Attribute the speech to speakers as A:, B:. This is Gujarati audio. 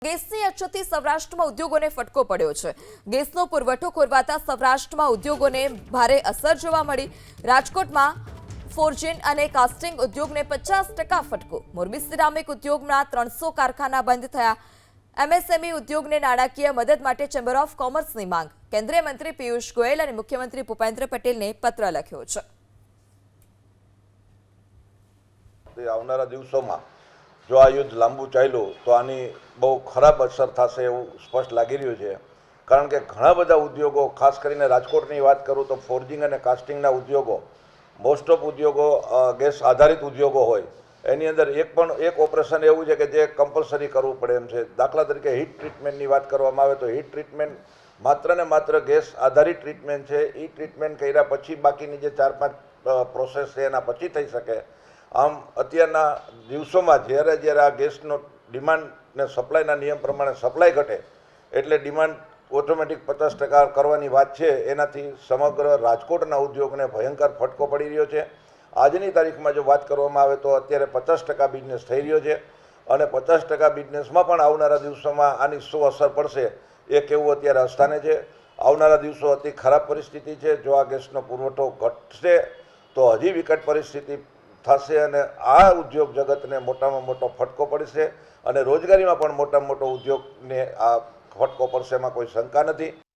A: ગેસની અછતથી સૌરાષ્ટ્રમાં ઉદ્યોગોને ફટકો પડ્યો છે। ગેસનો પુરવઠો ખોરવાતા સૌરાષ્ટ્રમાં ઉદ્યોગોને ભારે અસર જોવા મળી। રાજકોટમાં ફોર્જિન અને કાસ્ટિંગ ઉદ્યોગને 50% ફટકો। મોરબી સિરામિક ઉદ્યોગના 300 કારખાના બંધ થયા। એમએસએમઈ ઉદ્યોગને નાણાકીય મદદ માટે ચેમ્બર ઓફ કોમર્સની માંગ। કેન્દ્રીય મંત્રી પિયુષ ગોયલ અને મુખ્યમંત્રી ભૂપેન્દ્ર પટેલને પત્ર લખ્યો છે।
B: આવનારા દિવસોમાં જો આ યુદ્ધ લાંબુ ચાલ્યું તો આની બહુ ખરાબ અસર થશે એવું સ્પષ્ટ લાગી રહ્યું છે। કારણ કે ઘણા બધા ઉદ્યોગો, ખાસ કરીને રાજકોટની વાત કરું તો ફોર્જિંગ અને કાસ્ટિંગના ઉદ્યોગો, મોસ્ટ ઓફ ઉદ્યોગો ગેસ આધારિત ઉદ્યોગો હોય, એની અંદર એક ઓપરેશન એવું છે કે જે કમ્પલસરી કરવું પડે એમ છે। દાખલા તરીકે હીટ ટ્રીટમેન્ટની વાત કરવામાં આવે તો હીટ ટ્રીટમેન્ટ માત્ર ને માત્ર ગેસ આધારિત ટ્રીટમેન્ટ છે। એ ટ્રીટમેન્ટ કર્યા પછી બાકીની જે 4-5 પ્રોસેસ છે એના પછી થઈ શકે। આમ અત્યારના દિવસોમાં જ્યારે આ ગેસનો ડિમાન્ડ ને સપ્લાયના નિયમ પ્રમાણે સપ્લાય ઘટે એટલે ડિમાન્ડ ઓટોમેટિક 50% કરવાની વાત છે। એનાથી સમગ્ર રાજકોટના ઉદ્યોગને ભયંકર ફટકો પડી રહ્યો છે। આજની તારીખમાં જો વાત કરવામાં આવે તો અત્યારે 50% બિઝનેસ થઈ રહ્યો છે અને 50% બિઝનેસમાં પણ આવનારા દિવસોમાં આની શું અસર પડશે એ કહેવું અત્યારે અસ્થાને છે। આવનારા દિવસો અતિ ખરાબ પરિસ્થિતિ છે। જો આ ગેસનો પુરવઠો ઘટશે તો હજી વિકટ પરિસ્થિતિ થશે અને આ ઉદ્યોગ જગતને મોટામાં મોટો ફટકો પડશે અને રોજગારીમાં પણ મોટામાં મોટો ઉદ્યોગને આ ફટકો પડશે, એમાં કોઈ શંકા નથી।